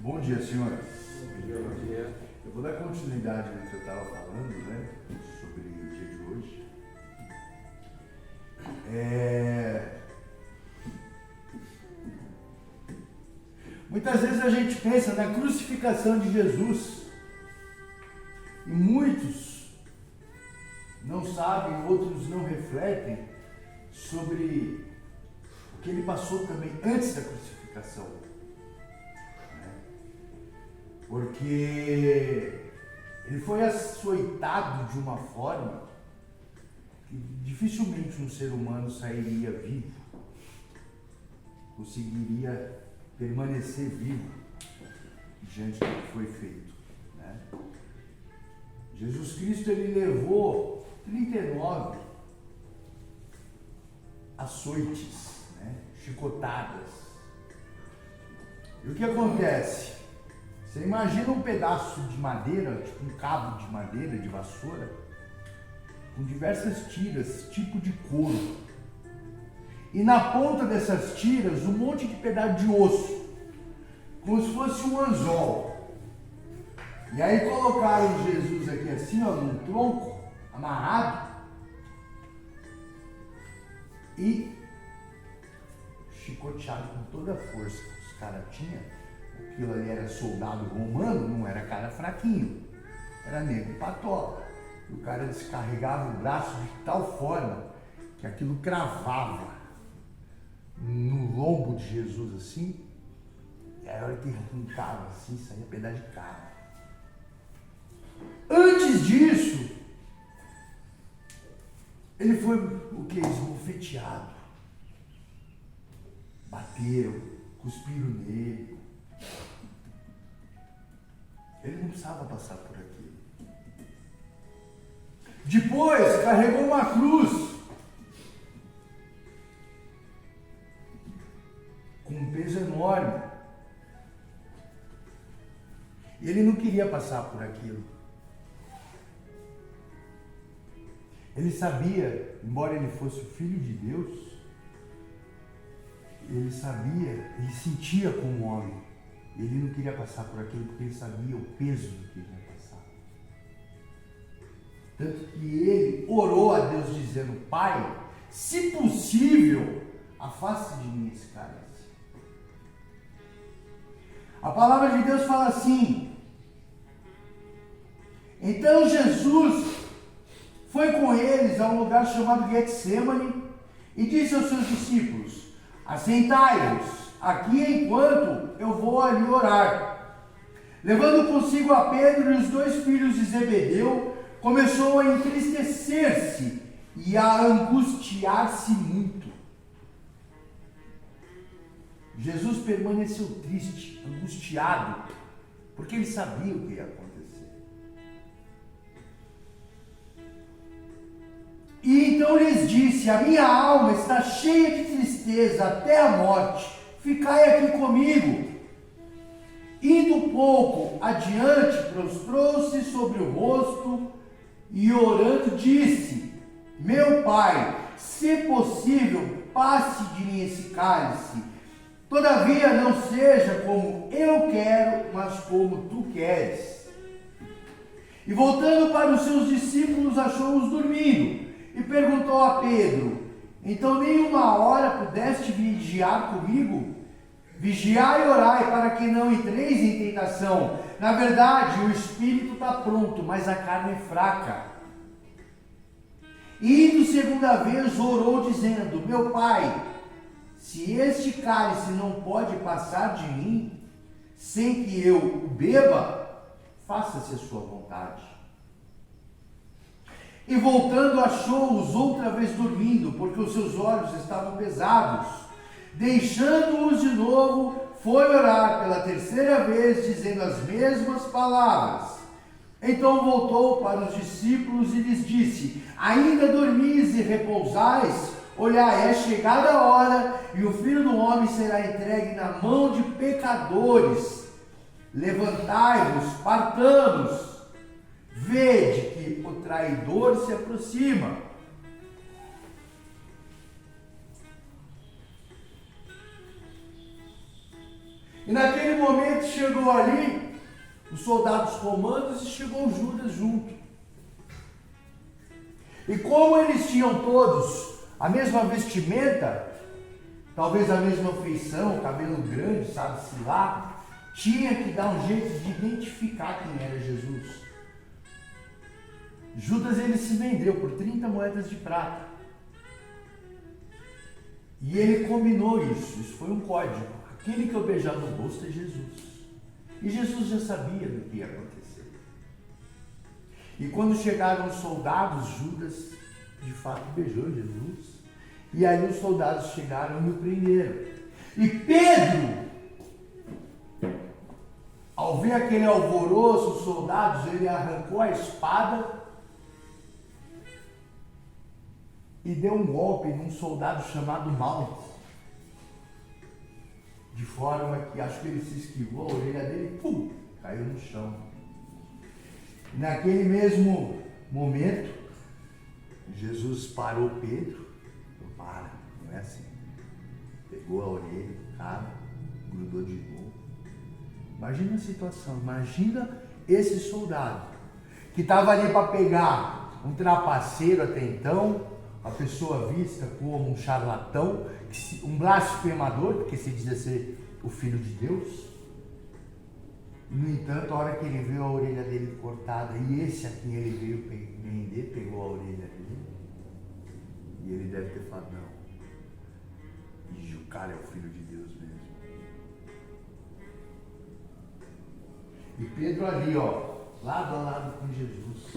Bom dia, senhores. Bom dia. Eu vou dar continuidade no que eu estava falando, né, sobre o dia de hoje. Muitas vezes a gente pensa na crucificação de Jesus e muitos não sabem, outros não refletem sobre o que ele passou também antes da crucificação. Porque ele foi açoitado de uma forma que dificilmente um ser humano sairia vivo, conseguiria permanecer vivo diante do que foi feito, né? Jesus Cristo, ele levou 39 açoites, né? Chicotadas. E o que acontece? Você imagina um pedaço de madeira, tipo um cabo de madeira, de vassoura, com diversas tiras, tipo de couro. E na ponta dessas tiras, um monte de pedaço de osso, como se fosse um anzol. E aí colocaram Jesus aqui assim, ó, num tronco, amarrado, e chicoteado com toda a força que os caras tinham. Aquilo ali era soldado romano, não era cara fraquinho, era negro patola. E o cara descarregava o braço de tal forma que aquilo cravava no lombo de Jesus assim, e aí a hora que arrancava assim, saía pedaço de carne. Antes disso, ele foi o que? Esbofeteado. Bateram, cuspiram nele. Ele não precisava passar por aquilo. Depois, carregou uma cruz com um peso enorme. E ele não queria passar por aquilo. Ele sabia, embora ele fosse o Filho de Deus, ele sabia, ele sentia como homem. Ele não queria passar por aquilo porque ele sabia o peso do que ele ia passar. Tanto que ele orou a Deus dizendo: Pai, se possível, afaste de mim esse cálice. A palavra de Deus fala assim: então Jesus foi com eles a um lugar chamado Getsemane e disse aos seus discípulos: assentai-vos aqui enquanto eu vou ali orar. Levando consigo a Pedro e os dois filhos de Zebedeu, começou a entristecer-se e a angustiar-se muito. Jesus permaneceu triste, angustiado, porque ele sabia o que ia acontecer. E então lhes disse: a minha alma está cheia de tristeza até a morte. Ficai aqui comigo. Indo pouco adiante, prostrou-se sobre o rosto e orando disse: meu Pai, se possível, passe de mim esse cálice. Todavia não seja como eu quero, mas como tu queres. E voltando para os seus discípulos, achou-os dormindo e perguntou a Pedro: então nem uma hora pudeste vigiar comigo? Vigiai e orai para que não entreis em tentação. Na verdade, o espírito está pronto, mas a carne é fraca. E indo segunda vez, orou dizendo: meu Pai, se este cálice não pode passar de mim, sem que eu o beba, faça-se a sua vontade. E voltando, achou-os outra vez dormindo, porque os seus olhos estavam pesados. Deixando-os de novo, foi orar pela terceira vez, dizendo as mesmas palavras. Então voltou para os discípulos e lhes disse: ainda dormis e repousais? Olhai, é chegada a hora, e o Filho do Homem será entregue na mão de pecadores. Levantai-vos, partamos. Vede que o traidor se aproxima. E naquele momento chegou ali os soldados romanos e chegou Judas junto. E como eles tinham todos a mesma vestimenta, talvez a mesma feição, cabelo grande, sabe-se lá, tinha que dar um jeito de identificar quem era Jesus. Judas, ele se vendeu por 30 moedas de prata. E ele combinou isso foi um código. Aquele que eu beijar no rosto é Jesus. E Jesus já sabia do que ia acontecer. E quando chegaram os soldados, Judas de fato beijou Jesus. E aí os soldados chegaram e o prenderam. E Pedro, ao ver aquele alvoroço, os soldados, ele arrancou a espada e deu um golpe num soldado chamado Malco. De forma que, acho que ele se esquivou, a orelha dele, pum, caiu no chão. Naquele mesmo momento, Jesus parou Pedro. Para, não é assim. Pegou a orelha do cara, grudou de novo. Imagina a situação, imagina esse soldado que estava ali para pegar um trapaceiro até então, a pessoa vista como um charlatão, um blasfemador, porque se dizia ser o Filho de Deus. No entanto, a hora que ele viu a orelha dele cortada, e esse a quem ele veio prender, pegou a orelha dele, e ele deve ter falado, não, e o cara é o Filho de Deus mesmo. E Pedro ali, ó, lado a lado com Jesus.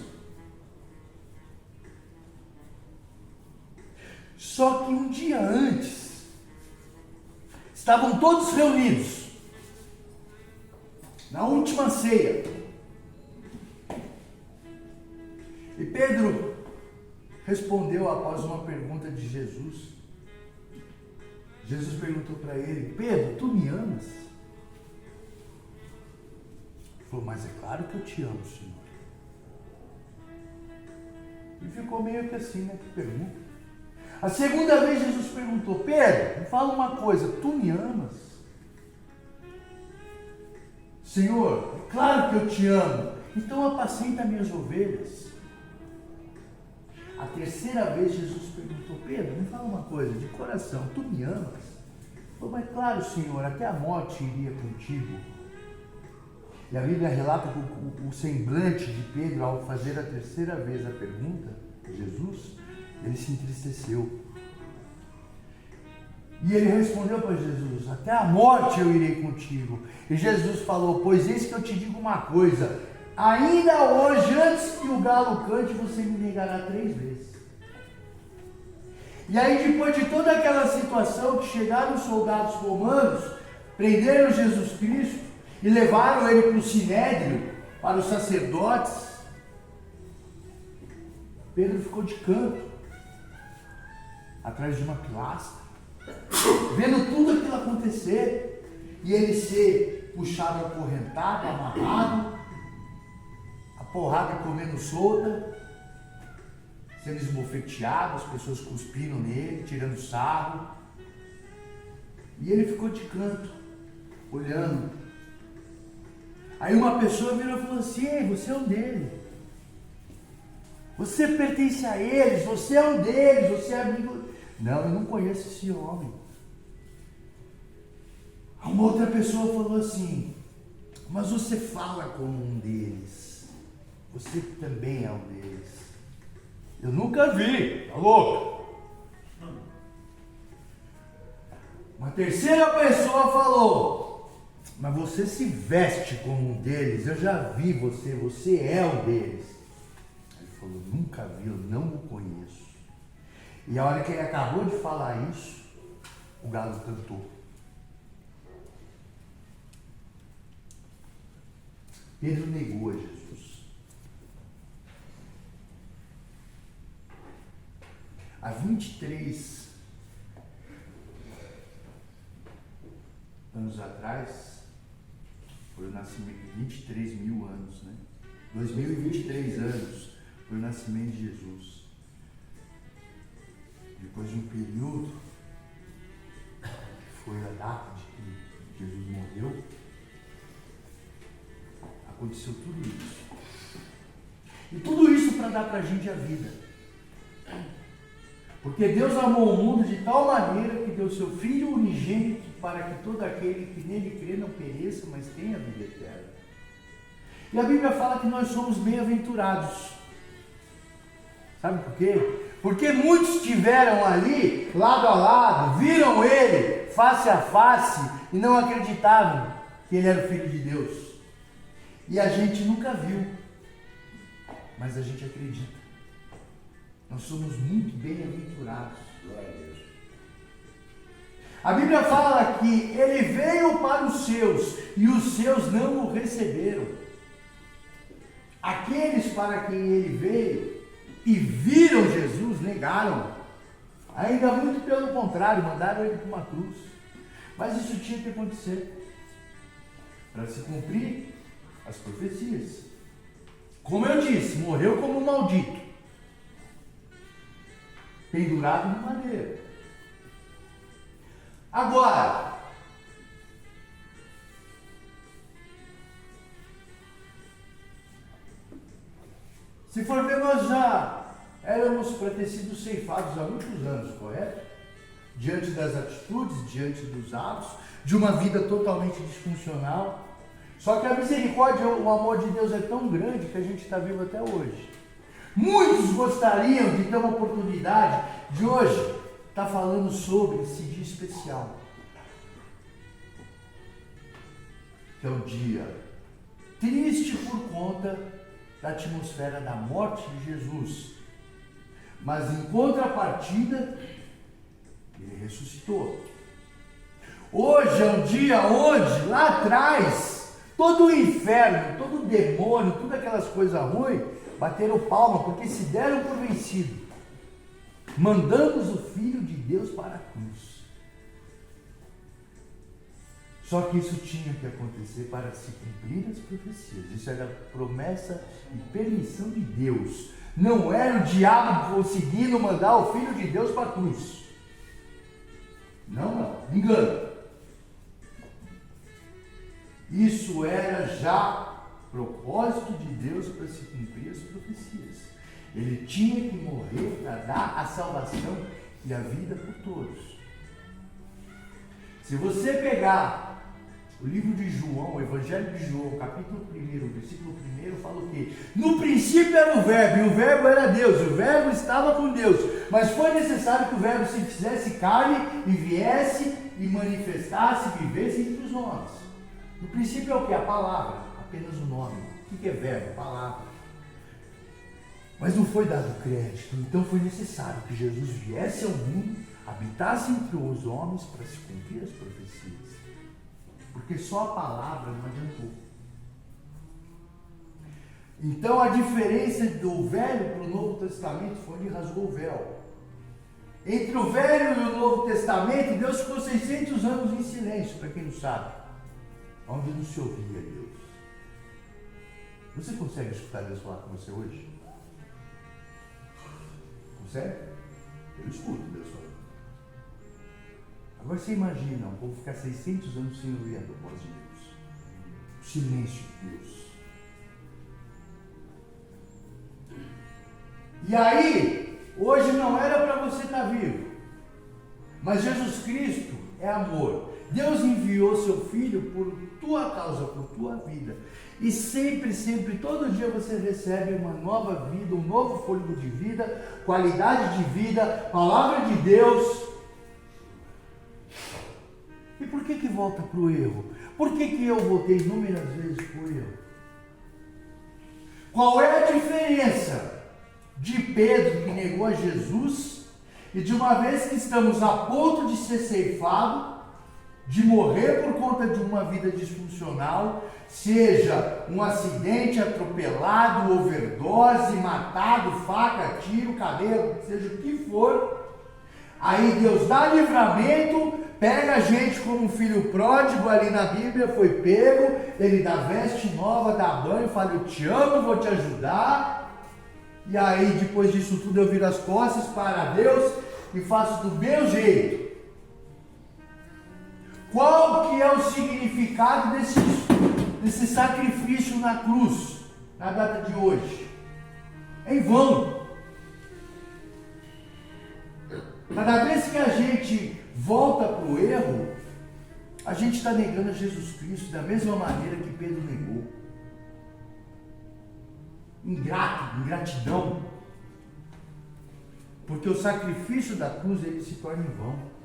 Só que um dia antes, estavam todos reunidos, na última ceia. E Pedro respondeu após uma pergunta de Jesus. Jesus perguntou para ele, Pedro, tu me amas? Ele falou, mas é claro que eu te amo, Senhor. E ficou meio que assim, né? Que pergunta. A segunda vez Jesus perguntou, Pedro, me fala uma coisa, tu me amas? Senhor, é claro que eu te amo, então apacenta minhas ovelhas. A terceira vez Jesus perguntou, Pedro, me fala uma coisa, de coração, tu me amas? Ele falou, mas claro, Senhor, até a morte iria contigo. E a Bíblia relata que o semblante de Pedro, ao fazer a terceira vez a pergunta de Jesus, ele se entristeceu. E ele respondeu para Jesus, até a morte eu irei contigo. E Jesus falou, pois eis que eu te digo uma coisa, ainda hoje, antes que o galo cante, você me negará 3 vezes. E aí, depois de toda aquela situação, que chegaram os soldados romanos, prenderam Jesus Cristo e levaram ele para o sinédrio, para os sacerdotes, Pedro ficou de canto, atrás de uma pilastra, vendo tudo aquilo acontecer, e ele ser puxado, acorrentado, amarrado, a porrada comendo solta, sendo esbofeteado, as pessoas cuspindo nele, tirando sarro, e ele ficou de canto, olhando. Aí uma pessoa virou e falou assim, ei, você é um deles, você pertence a eles, você é um deles, você é amigo. Não, eu não conheço esse homem. Uma outra pessoa falou assim, mas você fala como um deles, você também é um deles. Eu nunca vi, tá louco? Uma terceira pessoa falou, mas você se veste como um deles, eu já vi você, você é um deles. Ele falou, nunca vi, eu não o conheço. E a hora que ele acabou de falar isso, o galo cantou. Pedro negou a Jesus. Há 23 anos atrás, foi o nascimento, 23 mil anos, né? 2023 anos, foi o nascimento de Jesus. Depois de um período, que foi a data de que Jesus morreu, Aconteceu tudo isso. E tudo isso para dar para a gente a vida. Porque Deus amou o mundo de tal maneira que deu seu Filho unigênito para que todo aquele que nele crê não pereça, mas tenha vida eterna. E a Bíblia fala que nós somos bem-aventurados. Sabe por quê? Porque muitos estiveram ali, lado a lado, viram ele face a face e não acreditavam que ele era o Filho de Deus. E a gente nunca viu, mas a gente acredita. Nós somos muito bem-aventurados. Glória a Deus. A Bíblia fala que ele veio para os seus e os seus não o receberam. Aqueles para quem ele veio e viram Jesus negaram. Ainda muito pelo contrário, mandaram ele para uma cruz. Mas isso tinha que acontecer para se cumprir as profecias. Como eu disse, morreu como um maldito, pendurado no madeiro. Agora, se for ver, nós já éramos para ter sido ceifados há muitos anos, correto? Diante das atitudes, diante dos atos, de uma vida totalmente disfuncional. Só que a misericórdia, o amor de Deus é tão grande que a gente está vivo até hoje. Muitos gostariam de ter uma oportunidade de hoje estar falando sobre esse dia especial. Que é um dia triste por conta da atmosfera da morte de Jesus. Mas em contrapartida, ele ressuscitou. Hoje é um dia onde, lá atrás, todo o inferno, todo o demônio, todas aquelas coisas ruins, bateram palma porque se deram por vencido. Mandamos o Filho de Deus para a cruz. Só que isso tinha que acontecer para se cumprir as profecias. Isso era promessa e permissão de Deus. Não era o diabo conseguindo mandar o Filho de Deus para a cruz. Não, engano. Isso era já propósito de Deus para se cumprir as profecias. Ele tinha que morrer para dar a salvação e a vida por todos. Se você pegar o livro de João, o Evangelho de João, capítulo 1, versículo 1, fala o quê? No princípio era o Verbo, e o Verbo era Deus, o Verbo estava com Deus, mas foi necessário que o Verbo se fizesse carne e viesse e manifestasse, vivesse entre os homens. No princípio é o que? A palavra, apenas o nome. O que é verbo? Palavra. Mas não foi dado crédito, então foi necessário que Jesus viesse ao mundo, habitasse entre os homens para se cumprir as profecias. Porque só a palavra não adiantou. Então a diferença do Velho para o Novo Testamento foi onde rasgou o véu. Entre o Velho e o Novo Testamento, Deus ficou 600 anos em silêncio, para quem não sabe. Onde não se ouvia Deus. Você consegue escutar Deus falar com você hoje? Consegue? Eu escuto Deus falar. Agora você imagina um povo ficar 600 anos sem ouvir a voz de Deus. O silêncio de Deus. E aí, hoje não era para você estar vivo. Mas Jesus Cristo é amor. Deus enviou seu Filho por tua causa, por tua vida. E sempre, todo dia você recebe uma nova vida, um novo fôlego de vida, qualidade de vida, palavra de Deus. E por que volta para o erro? Por que eu voltei inúmeras vezes para o erro? Qual é a diferença de Pedro, que negou a Jesus, e de uma vez que estamos a ponto de ser ceifado, de morrer por conta de uma vida disfuncional, seja um acidente, atropelado, overdose, matado, faca, tiro, cadeia, seja o que for, aí Deus dá livramento, pega a gente como um filho pródigo, ali na Bíblia foi pego, ele dá veste nova, dá banho, fala: eu te amo, vou te ajudar, e aí depois disso tudo eu viro as costas para Deus e faço do meu jeito. Qual que é o significado esse sacrifício na cruz, na data de hoje, é em vão. Cada vez que a gente volta para o erro, a gente está negando a Jesus Cristo da mesma maneira que Pedro negou. Ingrato, ingratidão. Porque o sacrifício da cruz, ele se torna em vão.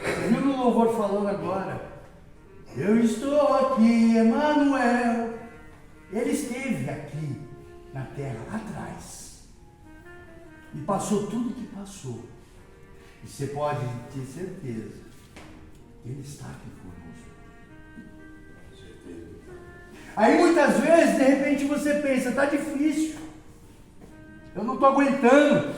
Você viu no louvor falando agora? Eu estou aqui, Emanuel. Ele esteve aqui na terra, lá atrás. E passou tudo o que passou. E você pode ter certeza que Ele está aqui conosco. Aí muitas vezes, de repente você pensa, está difícil. Eu não estou aguentando.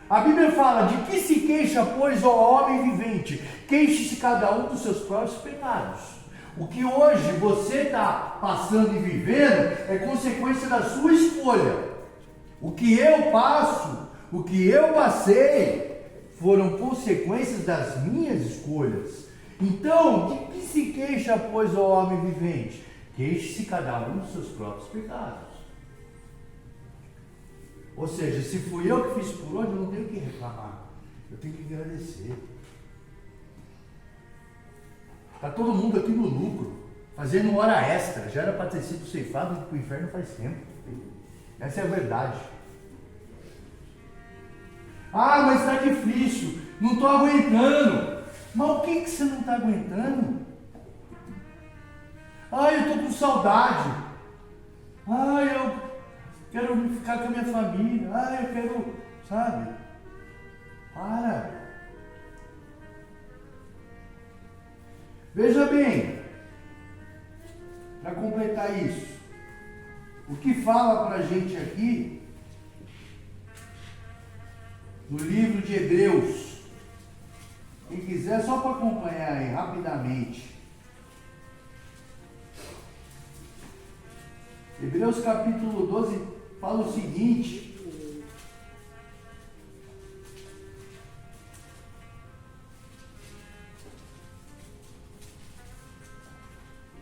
A Bíblia fala, de que se queixa, pois, ó homem vivente? Queixe-se cada um dos seus próprios pecados. O que hoje você está passando e vivendo é consequência da sua escolha. O que eu passo, o que eu passei, foram consequências das minhas escolhas. Então, de que se queixa, pois, ó homem vivente? Queixe-se cada um dos seus próprios pecados. Ou seja, se fui eu que fiz por onde, eu não tenho que reclamar. Eu tenho que agradecer. Está todo mundo aqui no lucro, fazendo hora extra. Já era para ter sido ceifado para o inferno faz tempo. Essa é a verdade. Ah, mas está difícil. Não estou aguentando. Mas o que você não está aguentando? Ah, eu estou com saudade. Ah, eu quero ficar com a minha família. Ah, eu quero, sabe? Para. Veja bem, para completar isso, o que fala para a gente aqui, no livro de Hebreus, quem quiser, só para acompanhar aí, rapidamente. Hebreus capítulo 12 fala o seguinte.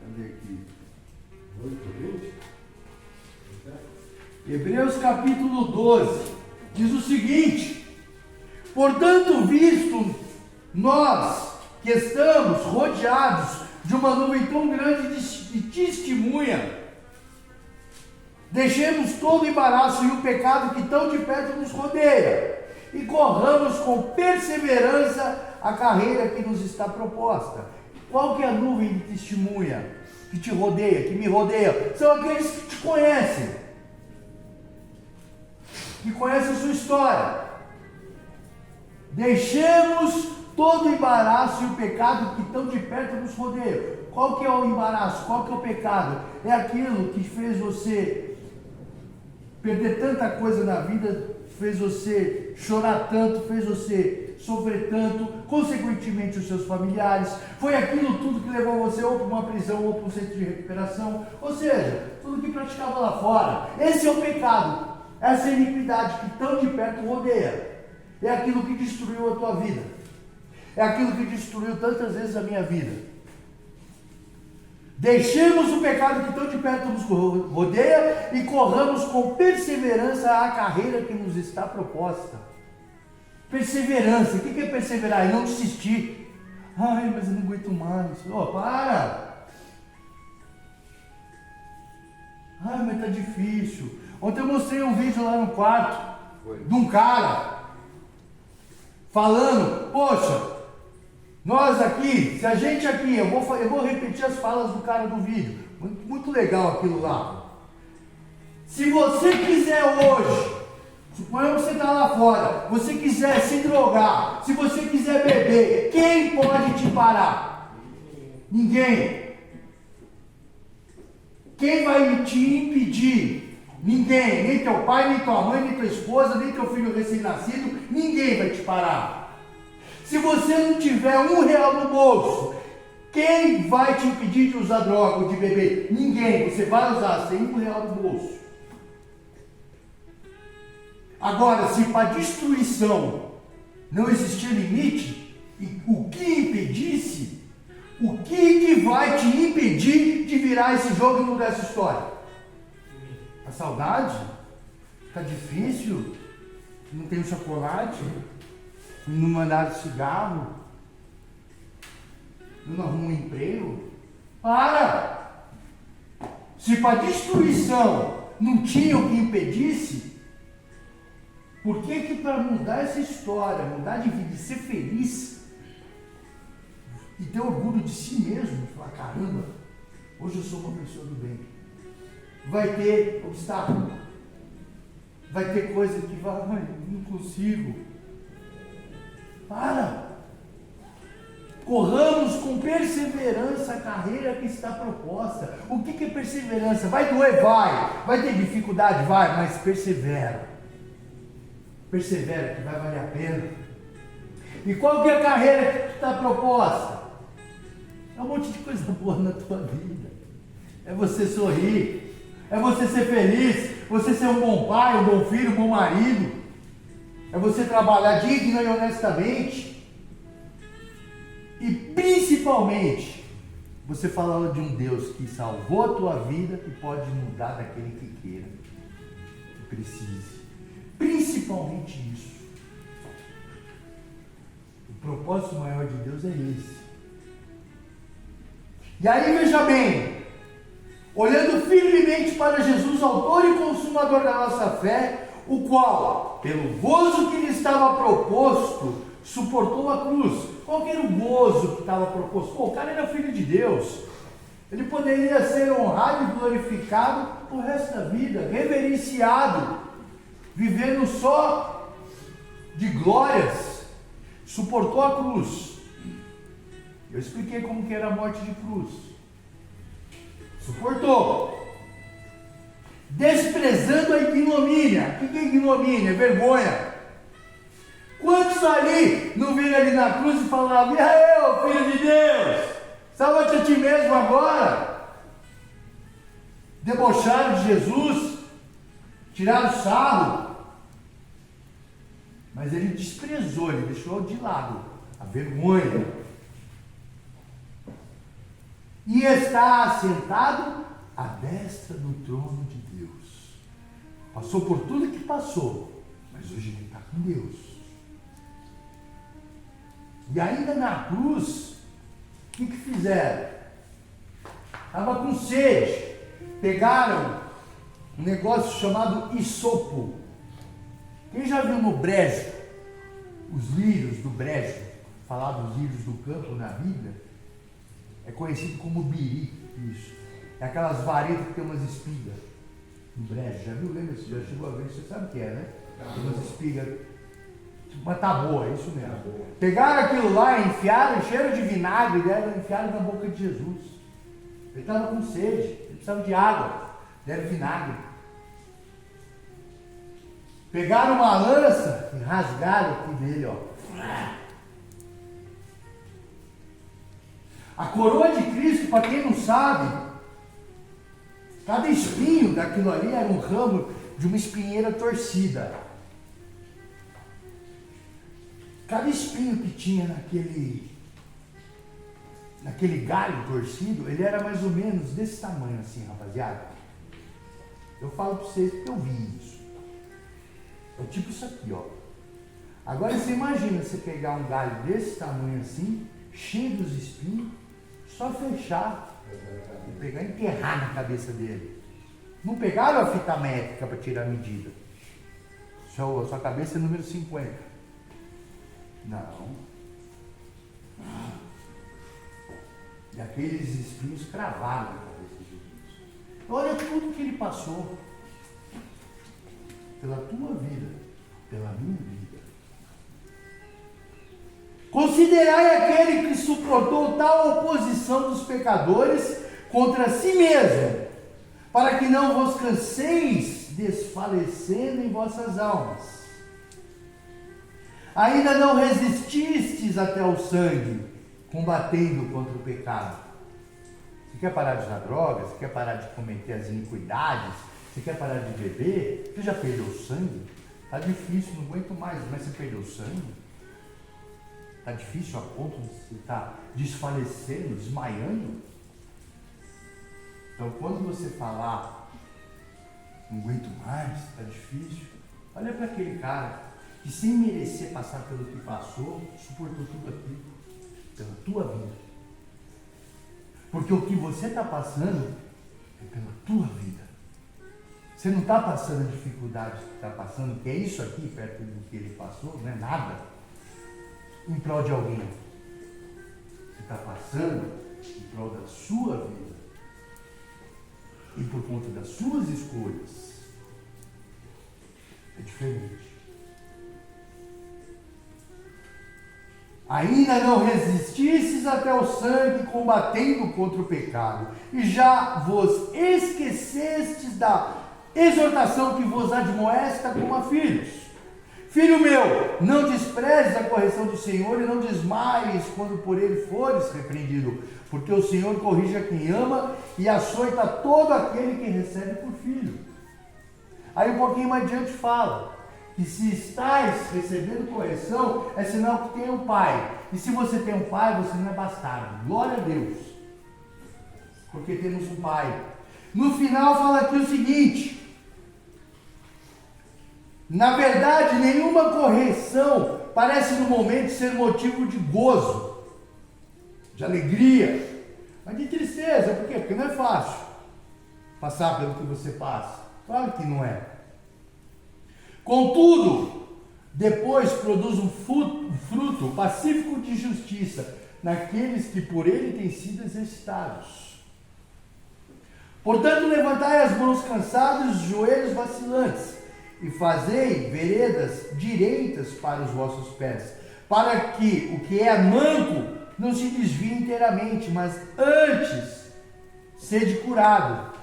Cadê aqui? Hebreus capítulo 12 diz o seguinte: portanto, visto nós que estamos rodeados de uma nuvem tão grande de testemunha, deixemos todo o embaraço e o pecado que tão de perto nos rodeia, e corramos com perseverança a carreira que nos está proposta. Qual que é a nuvem de testemunha que te rodeia, que me rodeia? São aqueles que te conhecem, que conhecem a sua história. Deixemos todo o embaraço e o pecado que tão de perto nos rodeia. Qual que é o embaraço? Qual que é o pecado? É aquilo que fez você perder tanta coisa na vida, fez você chorar tanto, fez você sofrer tanto, consequentemente os seus familiares. Foi aquilo tudo que levou você ou para uma prisão ou para um centro de recuperação. Ou seja, tudo que praticava lá fora. Esse é o pecado. Essa é a iniquidade que tão de perto rodeia. É aquilo que destruiu a tua vida. É aquilo que destruiu tantas vezes a minha vida. Deixemos o pecado que tão de perto nos rodeia e corramos com perseverança a carreira que nos está proposta. Perseverança. O que é perseverar? É não desistir. Ai, mas eu não aguento mais. Oh, para! Ai, mas está difícil. Ontem eu mostrei um vídeo lá no quarto de um cara falando, poxa, nós aqui, se a gente aqui, eu vou repetir as falas do cara do vídeo, muito legal aquilo lá. Se você quiser hoje, suponhamos que você está lá fora, você quiser se drogar, se você quiser beber, quem pode te parar? Ninguém. Quem vai te impedir? Ninguém, nem teu pai, nem tua mãe, nem tua esposa, nem teu filho recém-nascido, ninguém vai te parar. Se você não tiver R$1 no bolso, quem vai te impedir de usar droga ou de beber? Ninguém, você vai usar sem R$1 no bolso. Agora, se para destruição não existia limite, e o que impedisse, o que vai te impedir de virar esse jogo e mudar essa história? A saudade? Tá difícil? Não tem um chocolate? Não mandaram cigarro? Não arruma um emprego? Para! Se para destruição não tinha o que impedisse, por que para mudar essa história, mudar de vida e ser feliz e ter orgulho de si mesmo, falar, caramba, hoje eu sou uma pessoa do bem, vai ter obstáculo, vai ter coisa que vai, não consigo. Para! Corramos com perseverança a carreira que está proposta. O que é perseverança? Vai doer? Vai ter dificuldade? Vai, mas persevera. Persevera que vai valer a pena. E qual que é a carreira que está proposta? É um monte de coisa boa na tua vida. É você sorrir, é você ser feliz, você ser um bom pai, um bom filho, um bom marido. É você trabalhar digna e honestamente. E principalmente, você falando de um Deus que salvou a tua vida e pode mudar daquele que queira, que precise. Principalmente isso. O propósito maior de Deus é esse. E aí veja bem, olhando firmemente para Jesus, autor e consumador da nossa fé, o qual, pelo gozo que lhe estava proposto, suportou a cruz. Qual que era o gozo que estava proposto? O cara era filho de Deus. Ele poderia ser honrado e glorificado o resto da vida, reverenciado, vivendo só de glórias. Suportou a cruz. Eu expliquei como que era a morte de cruz. Suportou. Desprezando a ignomínia. O que é ignomínia? Vergonha. Quantos ali não viram ali na cruz e falavam, e aí, filho de Deus, salva-te a ti mesmo agora? Debocharam de Jesus, tiraram sarro, mas ele desprezou, ele deixou de lado a vergonha. E está assentado à destra do trono de Deus. Passou por tudo que passou, mas hoje ele está com Deus. E ainda na cruz, o que fizeram? Estava com sede. Pegaram um negócio chamado isopo. Quem já viu no brejo, os lírios do brejo, falar dos lírios do campo na Bíblia, é conhecido como biri, isso. É aquelas varetas que tem umas espigas no brejo. Já viu? Lembra? Você já chegou a ver? Você sabe o que é, né? Tem umas espigas. Uma taboa, é isso mesmo. Pegaram aquilo lá, enfiaram, cheiro de vinagre, deram, enfiaram na boca de Jesus. Ele estava com sede, ele precisava de água, deram vinagre. Pegaram uma lança e rasgaram aqui dele, ó. A coroa de Cristo, para quem não sabe, cada espinho daquilo ali era um ramo de uma espinheira torcida. Cada espinho que tinha naquele galho torcido, ele era mais ou menos desse tamanho assim, rapaziada. Eu falo para vocês porque eu vi isso. É tipo isso aqui, ó. Agora você imagina você pegar um galho desse tamanho assim, cheio dos espinhos, só fechar e pegar e enterrar na cabeça dele. Não pegaram a fita métrica para tirar a medida. Sua cabeça é número 50. Não. E aqueles espinhos cravaram na cabeça de Jesus. Olha tudo que ele passou. Pela tua vida, pela minha vida. Considerai aquele que suportou tal oposição dos pecadores contra si mesmo, para que não vos canseis desfalecendo em vossas almas. Ainda não resististes até o sangue, combatendo contra o pecado. Você quer parar de usar drogas? Você quer parar de cometer as iniquidades? Você quer parar de beber? Você já perdeu o sangue? Está difícil, não aguento mais. Mas você perdeu sangue? Está difícil a ponto de você estar desfalecendo, desmaiando? Então, quando você falar, não aguento mais, está difícil, olha para aquele cara que, sem merecer passar pelo que passou, suportou tudo aquilo pela tua vida. Porque o que você está passando é pela tua vida. Você não está passando a dificuldade que está passando, que é isso aqui, perto do que ele passou, não é nada, em prol de alguém. Você está passando em prol da sua vida. E por conta das suas escolhas. É diferente. Ainda não resististes até o sangue, combatendo contra o pecado, e já vos esquecestes da exortação que vos admoesta como a filhos. Filho meu, não desprezes a correção do Senhor e não desmaies quando por ele fores repreendido, porque o Senhor corrige a quem ama e açoita todo aquele que recebe por filho. Aí um pouquinho mais adiante fala que se estáis recebendo correção, é sinal que tem um pai. E se você tem um pai, você não é bastardo. Glória a Deus. Porque temos um pai. No final fala aqui o seguinte: na verdade, nenhuma correção parece no momento ser motivo de gozo, de alegria, mas de tristeza. Por quê? Porque não é fácil passar pelo que você passa. Claro que não é. Contudo, depois produz um fruto pacífico de justiça naqueles que por ele têm sido exercitados. Portanto, levantai as mãos cansadas e os joelhos vacilantes, e fazei veredas direitas para os vossos pés, para que o que é manco não se desvie inteiramente, mas antes sede curado.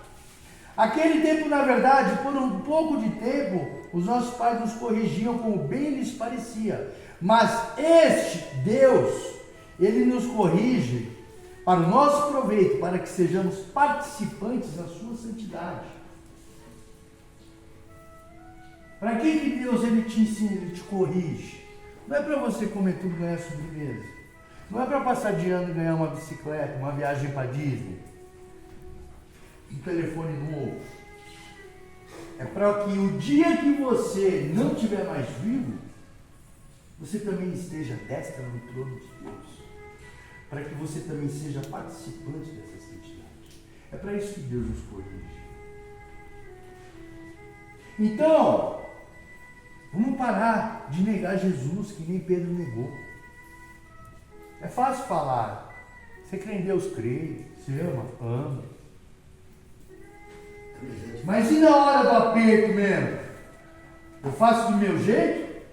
Aquele tempo, na verdade, por um pouco de tempo, os nossos pais nos corrigiam como bem lhes parecia. Mas este Deus, Ele nos corrige para o nosso proveito, para que sejamos participantes da sua santidade. Para que Deus Ele te ensina, Ele te corrige? Não é para você comer tudo e ganhar sobremesa. Não é para passar de ano e ganhar uma bicicleta, uma viagem para Disney, um telefone novo. É para que o dia que você não estiver mais vivo, você também esteja à destra no trono de Deus. Para que você também seja participante dessa santidade. É para isso que Deus nos corrige. Então, vamos parar de negar Jesus, que nem Pedro negou. É fácil falar. Você crê em Deus, crê. Você ama, ama. Mas e na hora do aperto mesmo? Eu faço do meu jeito?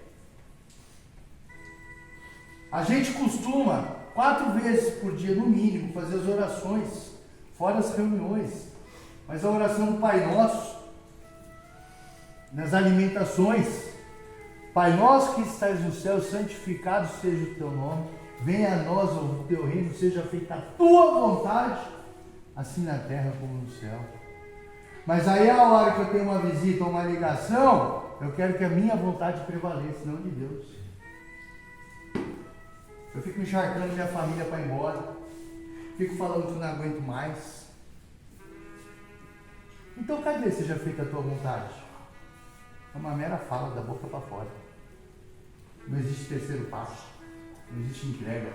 A gente costuma 4 vezes por dia, no mínimo, fazer as orações, fora as reuniões. Mas a oração do Pai Nosso, nas alimentações: Pai nosso que estás no céu, santificado seja o teu nome, venha a nós o teu reino, seja feita a tua vontade, assim na terra como no céu. Mas aí a hora que eu tenho uma visita ou uma ligação, eu quero que a minha vontade prevaleça, não de Deus. Eu fico encharcando minha família para ir embora, fico falando que não aguento mais. Então cadê seja feita a tua vontade? É uma mera fala da boca para fora. Não existe terceiro passo, não existe entrega.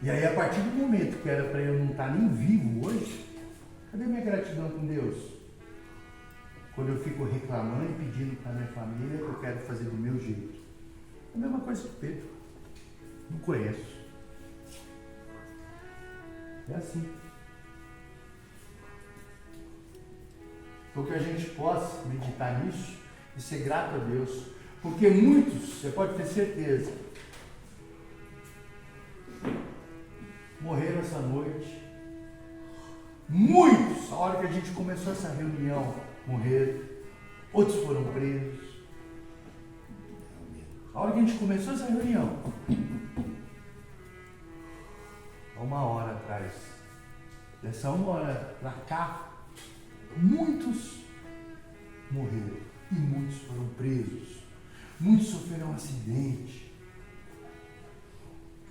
E aí, a partir do momento que era para eu não estar nem vivo hoje, cadê minha gratidão com Deus? Quando eu fico reclamando e pedindo para minha família que eu quero fazer do meu jeito. É a mesma coisa que Pedro. Não conheço. É assim. Então que a gente possa meditar nisso e ser grato a Deus. Porque muitos, você pode ter certeza, morreram essa noite. Muitos, a hora que a gente começou essa reunião, morreram. Outros foram presos. A hora que a gente começou essa reunião, há 1 hora atrás, Dessa uma hora para cá, muitos morreram e muitos foram presos. Muitos sofreram um acidente.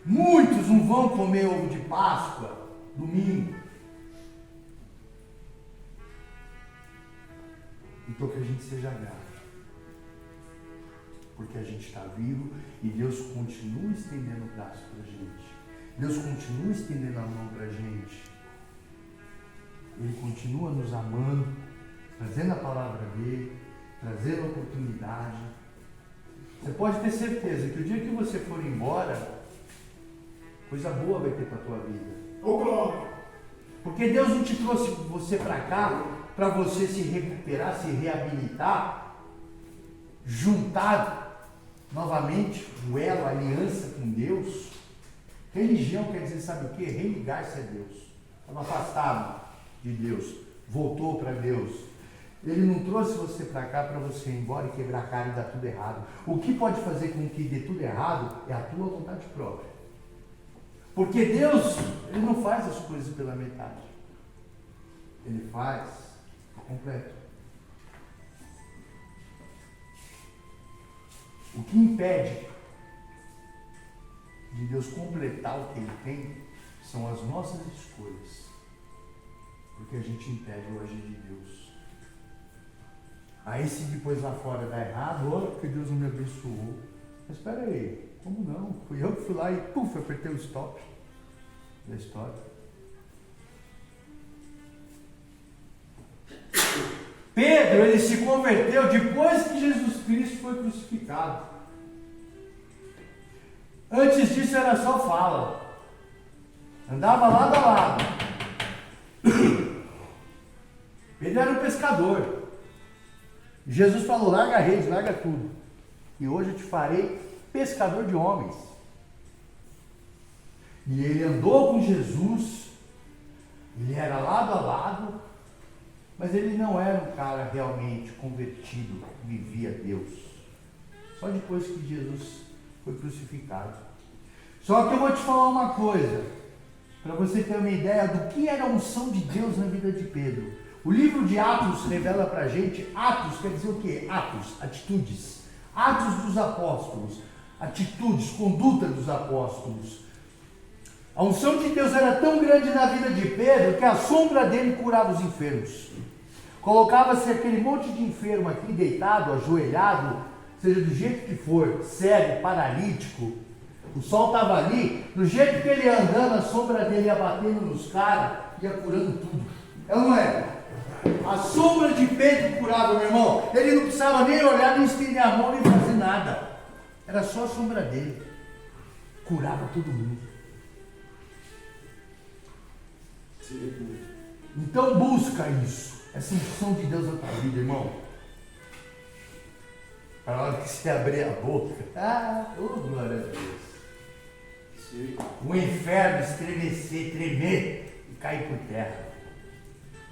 Muitos não vão comer ovo de Páscoa domingo. Então que a gente seja grato. Porque a gente está vivo e Deus continua estendendo o braço para a gente. Deus continua estendendo a mão para a gente. Ele continua nos amando, trazendo a palavra dele, trazendo a oportunidade. Você pode ter certeza que o dia que você for embora, coisa boa vai ter para a tua vida. Ô, glória! Porque Deus não te trouxe você para cá para você se recuperar, se reabilitar, juntar novamente o elo, a aliança com Deus. Religião quer dizer, sabe o que? Religar-se a Deus. Estava afastado de Deus, voltou para Deus. Ele não trouxe você para cá para você ir embora e quebrar a cara e dar tudo errado. O que pode fazer com que dê tudo errado é a tua vontade própria. Porque Deus, Ele não faz as coisas pela metade. Ele faz por completo. O que impede de Deus completar o que Ele tem são as nossas escolhas. Porque a gente impede o agir de Deus. Aí se depois lá fora dá errado, olha, porque Deus não me abençoou. Mas espera aí, como não? Fui eu que fui lá e puf, apertei o stop da história. Pedro, ele se converteu depois que Jesus Cristo foi crucificado. Antes disso era só fala. Andava lado a lado. Pedro era um pescador. Jesus falou, larga a rede, larga tudo. E hoje eu te farei pescador de homens. E ele andou com Jesus. Ele era lado a lado. Mas ele não era um cara realmente convertido, que vivia Deus. Só depois que Jesus foi crucificado. Só que eu vou te falar uma coisa, para você ter uma ideia do que era a unção de Deus na vida de Pedro. O livro de Atos revela para a gente, Atos quer dizer o quê? Atos, atitudes. Atos dos apóstolos, atitudes, conduta dos apóstolos. A unção de Deus era tão grande na vida de Pedro que a sombra dele curava os enfermos. Colocava-se aquele monte de enfermo aqui deitado, ajoelhado, seja do jeito que for, cego, paralítico. O sol estava ali, do jeito que ele ia andando, a sombra dele ia batendo nos caras, ia curando tudo. É ou não é? A sombra de Pedro curava, meu irmão. Ele não precisava nem olhar, nem estender a mão, nem fazer nada. Era só a sombra dele. Curava todo mundo. Então busca isso. Essa unção de Deus na tua vida, irmão. Para a hora que você abrir a boca. Glória a Deus. O inferno estremecer, tremer e cair por terra.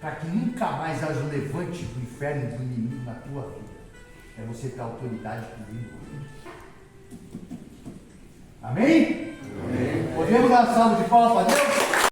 Para que nunca mais haja um levante do inferno e do inimigo na tua vida. É você ter autoridade comigo. Amém? Amém. Podemos dar uma salva de palmas para Deus?